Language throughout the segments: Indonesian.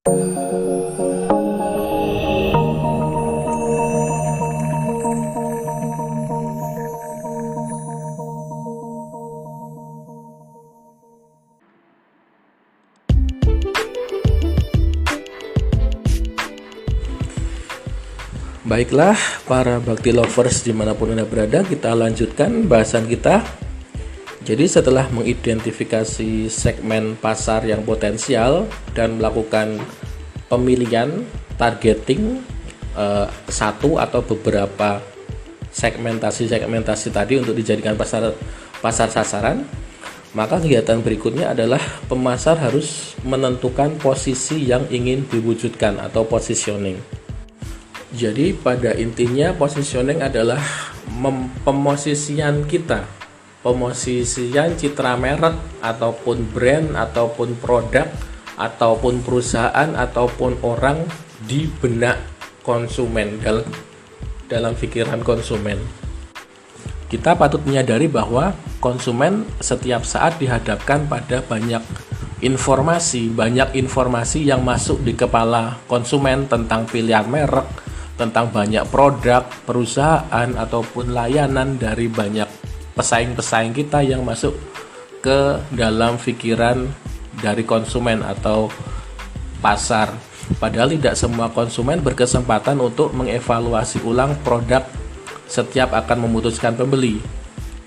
Baiklah para bakti lovers dimanapun Anda berada, kita lanjutkan bahasan kita. Jadi setelah mengidentifikasi segmen pasar yang potensial dan melakukan pemilihan targeting satu atau beberapa segmentasi tadi untuk dijadikan pasar sasaran, maka kegiatan berikutnya adalah pemasar harus menentukan posisi yang ingin diwujudkan atau positioning. Jadi pada intinya positioning adalah pemosisian kita, pemosisian citra merek ataupun brand ataupun produk ataupun perusahaan ataupun orang di benak konsumen, dalam pikiran konsumen. Kita patut menyadari bahwa konsumen setiap saat dihadapkan pada banyak informasi yang masuk di kepala konsumen tentang pilihan merek, tentang banyak produk, perusahaan, ataupun layanan dari banyak pesaing-pesaing kita yang masuk ke dalam pikiran dari konsumen atau pasar. Padahal tidak semua konsumen berkesempatan untuk mengevaluasi ulang produk setiap akan memutuskan pembeli.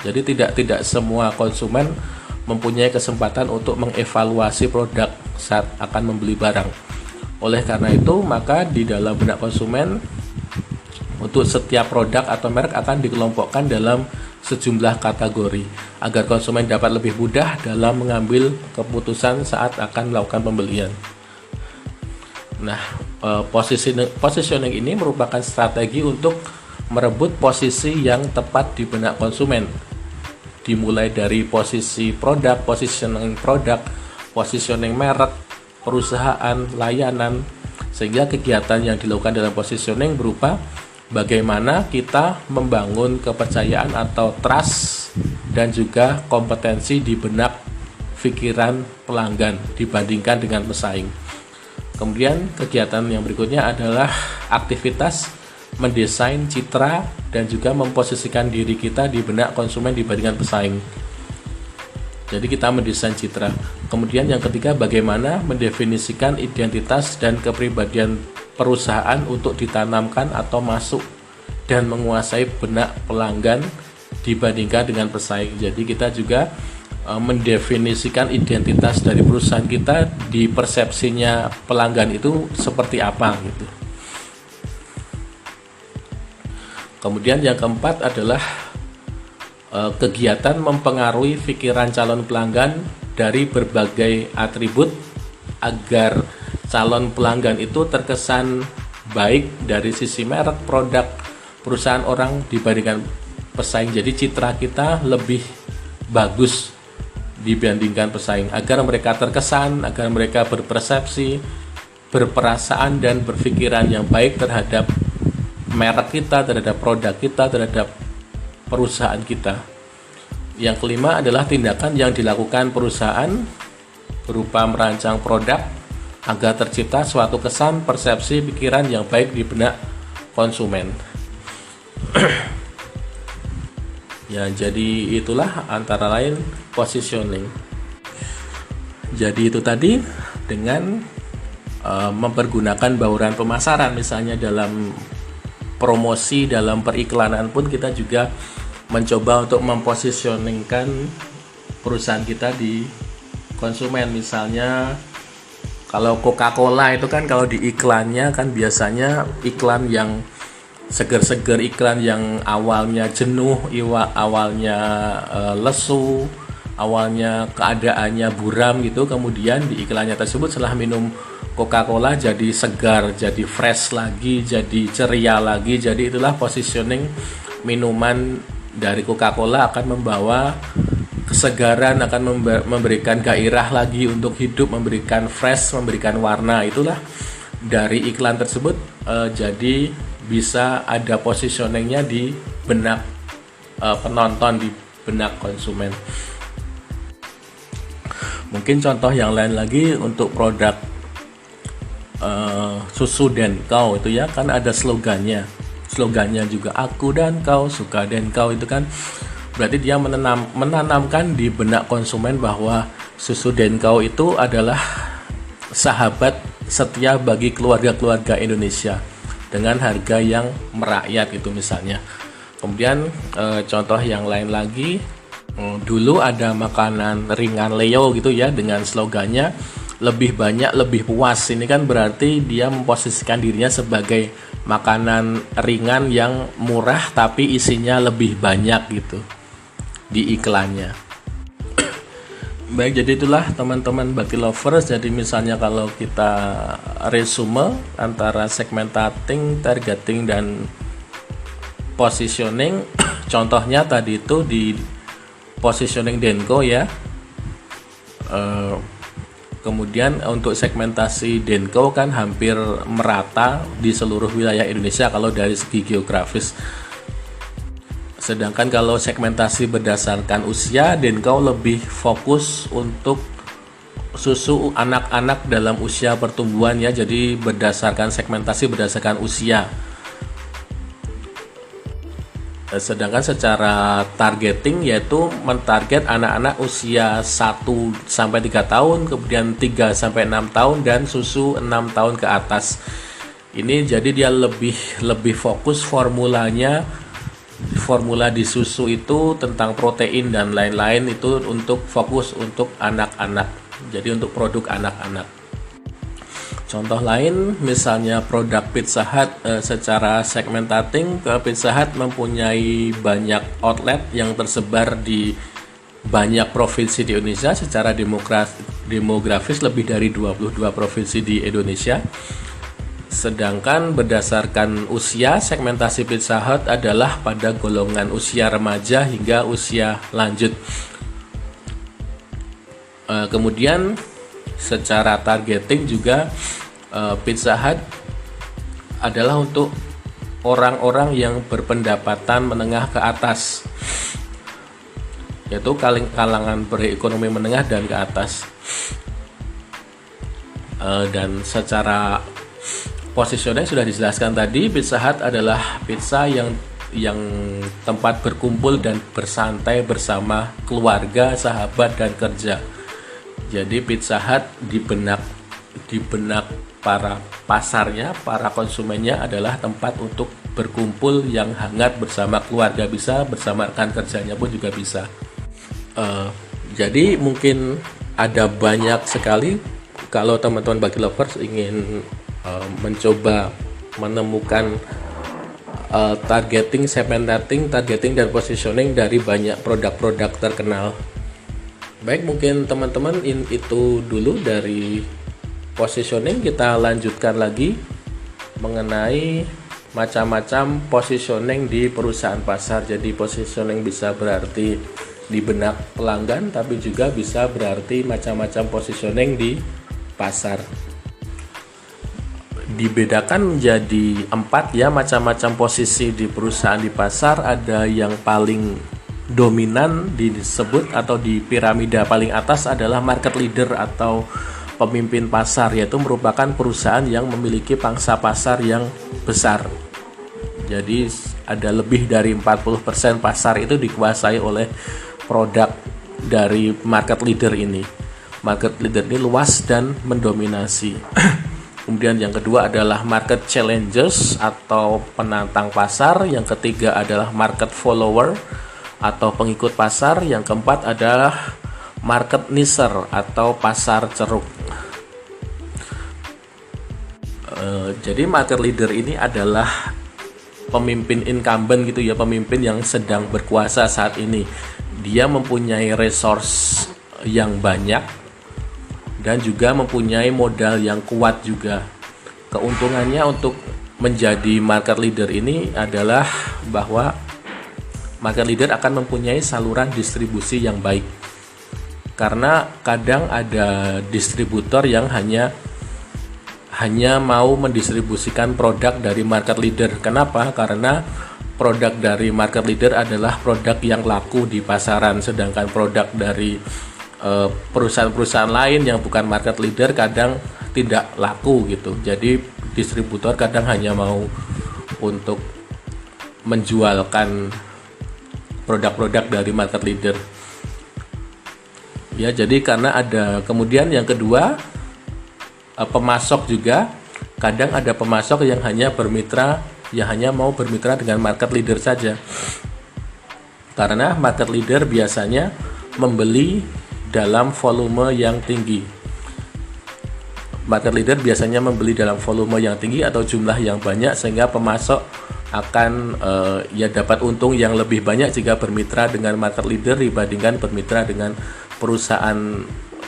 Jadi tidak semua konsumen mempunyai kesempatan untuk mengevaluasi produk saat akan membeli barang. Oleh karena itu, maka di dalam benak konsumen untuk setiap produk atau merek akan dikelompokkan dalam sejumlah kategori agar konsumen dapat lebih mudah dalam mengambil keputusan saat akan melakukan pembelian. Nah, positioning ini merupakan strategi untuk merebut posisi yang tepat di benak konsumen. Dimulai dari posisi produk, positioning merek, perusahaan, layanan, sehingga kegiatan yang dilakukan dalam positioning berupa bagaimana kita membangun kepercayaan atau trust dan juga kompetensi di benak pikiran pelanggan dibandingkan dengan pesaing. Kemudian kegiatan yang berikutnya adalah aktivitas mendesain citra dan juga memposisikan diri kita di benak konsumen dibandingkan pesaing. Jadi kita mendesain citra. Kemudian yang ketiga, bagaimana mendefinisikan identitas dan kepribadian perusahaan untuk ditanamkan atau masuk dan menguasai benak pelanggan dibandingkan dengan pesaing. Jadi kita juga mendefinisikan identitas dari perusahaan kita di persepsinya pelanggan itu seperti apa gitu. Kemudian yang keempat adalah kegiatan mempengaruhi pikiran calon pelanggan dari berbagai atribut agar calon pelanggan itu terkesan baik dari sisi merek, produk, perusahaan orang dibandingkan pesaing. Jadi citra kita lebih bagus dibandingkan pesaing agar mereka terkesan, agar mereka berpersepsi, berperasaan dan berpikiran yang baik terhadap merek kita, terhadap produk kita, terhadap perusahaan kita. Yang kelima adalah tindakan yang dilakukan perusahaan berupa merancang produk agar tercipta suatu kesan, persepsi, pikiran yang baik di benak konsumen. Ya, jadi itulah antara lain positioning. Jadi itu tadi dengan mempergunakan bauran pemasaran, misalnya dalam promosi, dalam periklanan pun kita juga mencoba untuk mempositioningkan perusahaan kita di konsumen. Misalnya kalau Coca-Cola itu kan kalau di iklannya kan biasanya iklan yang seger-seger, iklan yang awalnya jenuh, awalnya lesu, awalnya keadaannya buram gitu, kemudian di iklannya tersebut setelah minum Coca-Cola jadi segar, jadi fresh lagi, jadi ceria lagi. Jadi itulah positioning minuman dari Coca-Cola akan membawa kesegaran, akan memberikan gairah lagi untuk hidup, memberikan fresh, memberikan warna. Itulah dari iklan tersebut. Jadi bisa ada positioningnya di benak penonton, di benak konsumen. Mungkin contoh yang lain lagi untuk produk susu dan kau itu ya kan ada slogannya juga aku dan kau suka dan kau itu kan berarti dia menanamkan di benak konsumen bahwa susu dan kau itu adalah sahabat setia bagi keluarga-keluarga Indonesia dengan harga yang merakyat gitu misalnya. Kemudian contoh yang lain lagi, dulu ada makanan ringan Leo gitu ya dengan slogannya lebih banyak lebih puas. Ini kan berarti dia memposisikan dirinya sebagai makanan ringan yang murah tapi isinya lebih banyak gitu di iklannya. Baik, jadi itulah teman-teman Baki Lovers. Jadi misalnya kalau kita resume antara segmenting, targeting, dan positioning, contohnya tadi itu di positioning Denko ya. Kemudian untuk segmentasi Denko kan hampir merata di seluruh wilayah Indonesia kalau dari segi geografis. Sedangkan kalau segmentasi berdasarkan usia, Denko lebih fokus untuk susu anak-anak dalam usia pertumbuhan ya. Jadi berdasarkan segmentasi berdasarkan usia. Sedangkan secara targeting yaitu mentarget anak-anak usia 1-3 tahun, kemudian 3-6 tahun dan susu 6 tahun ke atas. Ini jadi dia lebih fokus formula di susu itu tentang protein dan lain-lain itu untuk fokus untuk anak-anak. Jadi untuk produk anak-anak. Contoh lain misalnya produk Pizza Hut, secara segmenting Pizza Hut mempunyai banyak outlet yang tersebar di banyak provinsi di Indonesia. Secara demografis lebih dari 22 provinsi di Indonesia. Sedangkan berdasarkan usia, segmentasi Pizza Hut adalah pada golongan usia remaja hingga usia lanjut. Kemudian secara targeting juga Pizza Hut adalah untuk orang-orang yang berpendapatan menengah ke atas, yaitu kalangan berekonomi menengah dan ke atas. Dan secara positioning sudah dijelaskan tadi, Pizza Hut adalah pizza yang tempat berkumpul dan bersantai bersama keluarga, sahabat, dan kerja. Jadi Pizza Hut di benak para pasarnya, para konsumennya adalah tempat untuk berkumpul yang hangat bersama keluarga, bisa bersama rekan kerjanya pun juga bisa. Jadi mungkin ada banyak sekali kalau teman-teman Baki Lovers ingin mencoba menemukan targeting, segmenting, targeting dan positioning dari banyak produk-produk terkenal. Baik, mungkin teman-teman itu dulu dari positioning. Kita lanjutkan lagi mengenai macam-macam positioning di perusahaan pasar. Jadi positioning bisa berarti di benak pelanggan, tapi juga bisa berarti macam-macam positioning di pasar. Dibedakan menjadi 4 ya macam-macam posisi di perusahaan di pasar. Ada yang paling dominan disebut atau di piramida paling atas adalah market leader atau pemimpin pasar, yaitu merupakan perusahaan yang memiliki pangsa pasar yang besar. Jadi ada lebih dari 40% pasar itu dikuasai oleh produk dari market leader ini. Market leader ini luas dan mendominasi. Kemudian yang kedua adalah market challengers atau penantang pasar. Yang ketiga adalah market follower atau pengikut pasar. Yang keempat adalah market nicher atau pasar ceruk. Jadi market leader ini adalah pemimpin incumbent gitu ya, pemimpin yang sedang berkuasa saat ini. Dia mempunyai resource yang banyak dan juga mempunyai modal yang kuat juga. Keuntungannya untuk menjadi market leader ini adalah bahwa market leader akan mempunyai saluran distribusi yang baik. Karena kadang ada distributor yang hanya mau mendistribusikan produk dari market leader. Kenapa? Karena produk dari market leader adalah produk yang laku di pasaran, sedangkan produk dari perusahaan-perusahaan lain yang bukan market leader kadang tidak laku gitu. Jadi distributor kadang hanya mau untuk menjualkan produk-produk dari market leader. Ya, jadi karena ada, kemudian yang kedua, pemasok juga. Kadang ada pemasok yang hanya mau bermitra dengan market leader saja. Karena market leader biasanya membeli dalam volume yang tinggi. Market leader biasanya membeli dalam volume yang tinggi atau jumlah yang banyak, sehingga pemasok akan dapat untung yang lebih banyak jika bermitra dengan market leader dibandingkan bermitra dengan perusahaan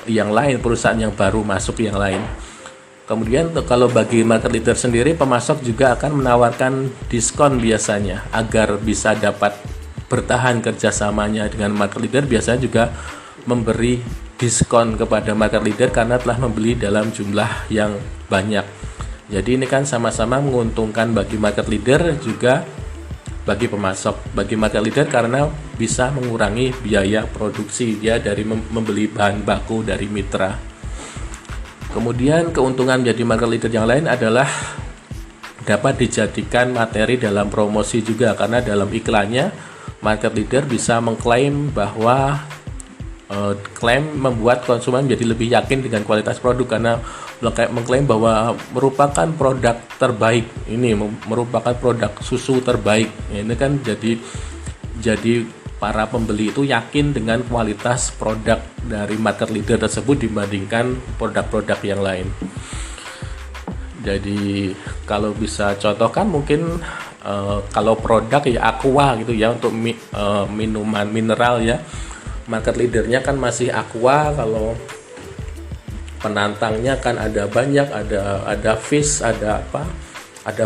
yang lain, perusahaan yang baru masuk yang lain. Kemudian kalau bagi market leader sendiri, pemasok juga akan menawarkan diskon biasanya agar bisa dapat bertahan kerjasamanya dengan market leader. Biasanya juga memberi diskon kepada market leader karena telah membeli dalam jumlah yang banyak. Jadi ini kan sama-sama menguntungkan bagi market leader juga bagi pemasok. Bagi market leader karena bisa mengurangi biaya produksi dia dari membeli bahan baku dari mitra. Kemudian keuntungan menjadi market leader yang lain adalah dapat dijadikan materi dalam promosi juga, karena dalam iklannya market leader bisa mengklaim bahwa klaim membuat konsumen menjadi lebih yakin dengan kualitas produk, karena mengklaim bahwa merupakan produk terbaik, ini merupakan produk susu terbaik. Ini kan jadi para pembeli itu yakin dengan kualitas produk dari market leader tersebut dibandingkan produk-produk yang lain. Jadi kalau bisa contohkan mungkin kalau produk ya Aqua gitu ya, untuk minuman mineral ya, market leadernya kan masih Aqua. Kalau penantangnya kan ada banyak, ada Fizz, ada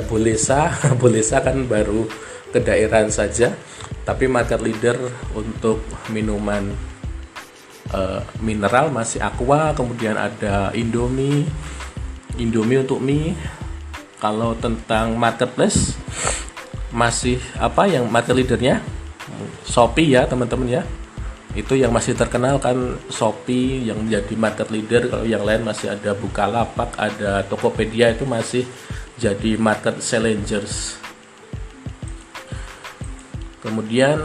Bolesa. Bolesa kan baru kedaerahan saja, tapi market leader untuk minuman mineral masih Aqua. Kemudian ada Indomie untuk mie. Kalau tentang marketplace masih yang market leadernya Shopee ya teman-teman ya, itu yang masih terkenal kan, Shopee yang menjadi market leader. Kalau yang lain masih ada Bukalapak, ada Tokopedia, itu masih jadi market challengers. Kemudian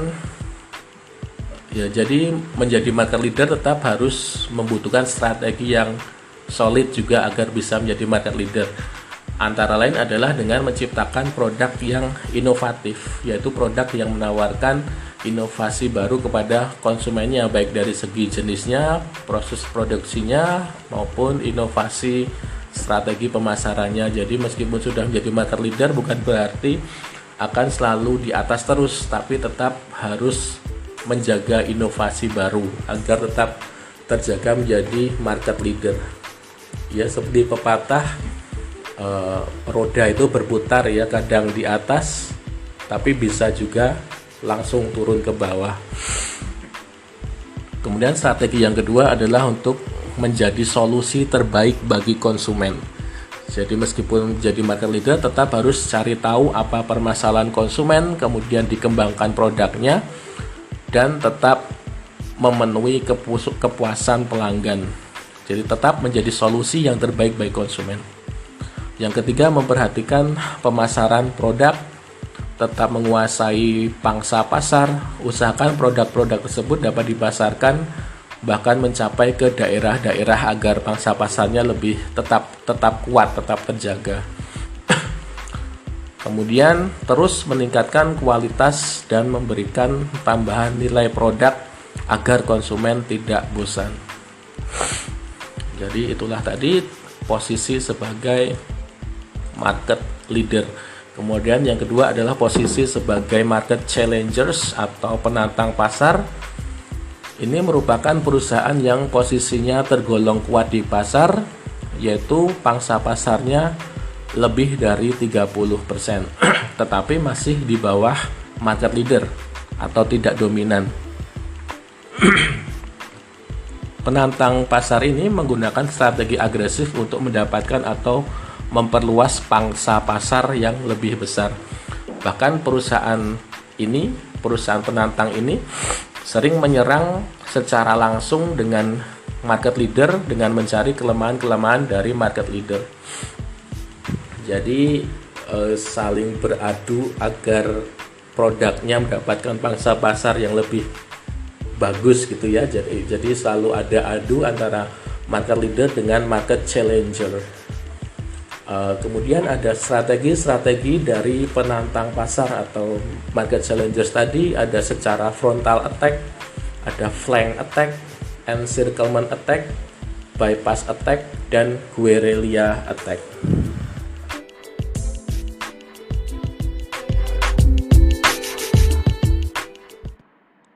ya, jadi menjadi market leader tetap harus membutuhkan strategi yang solid juga agar bisa menjadi market leader. Antara lain adalah dengan menciptakan produk yang inovatif, yaitu produk yang menawarkan inovasi baru kepada konsumennya, baik dari segi jenisnya, proses produksinya, maupun inovasi strategi pemasarannya. Jadi meskipun sudah menjadi market leader bukan berarti akan selalu di atas terus, tapi tetap harus menjaga inovasi baru agar tetap terjaga menjadi market leader. Ya, seperti pepatah, roda itu berputar ya, kadang di atas tapi bisa juga langsung turun ke bawah. Kemudian strategi yang kedua adalah untuk menjadi solusi terbaik bagi konsumen. Jadi meskipun jadi market leader tetap harus cari tahu apa permasalahan konsumen, kemudian dikembangkan produknya dan tetap memenuhi kepuasan pelanggan. Jadi tetap menjadi solusi yang terbaik bagi konsumen. Yang ketiga, memperhatikan pemasaran produk, tetap menguasai pangsa pasar, usahakan produk-produk tersebut dapat dipasarkan bahkan mencapai ke daerah-daerah agar pangsa pasarnya lebih tetap kuat, tetap terjaga. Kemudian terus meningkatkan kualitas dan memberikan tambahan nilai produk agar konsumen tidak bosan. Jadi itulah tadi posisi sebagai market leader. Kemudian yang kedua adalah posisi sebagai market challengers atau penantang pasar. Ini merupakan perusahaan yang posisinya tergolong kuat di pasar, yaitu pangsa pasarnya lebih dari 30%, tetapi masih di bawah market leader atau tidak dominan. Penantang pasar ini menggunakan strategi agresif untuk mendapatkan atau memperluas pangsa pasar yang lebih besar. Bahkan perusahaan penantang ini sering menyerang secara langsung dengan market leader dengan mencari kelemahan-kelemahan dari market leader. Jadi saling beradu agar produknya mendapatkan pangsa pasar yang lebih bagus gitu ya. Jadi selalu ada adu antara market leader dengan market challenger. Kemudian ada strategi dari penantang pasar atau market challengers tadi, ada secara frontal attack, ada flank attack, encirclement attack, bypass attack, dan guerrilla attack.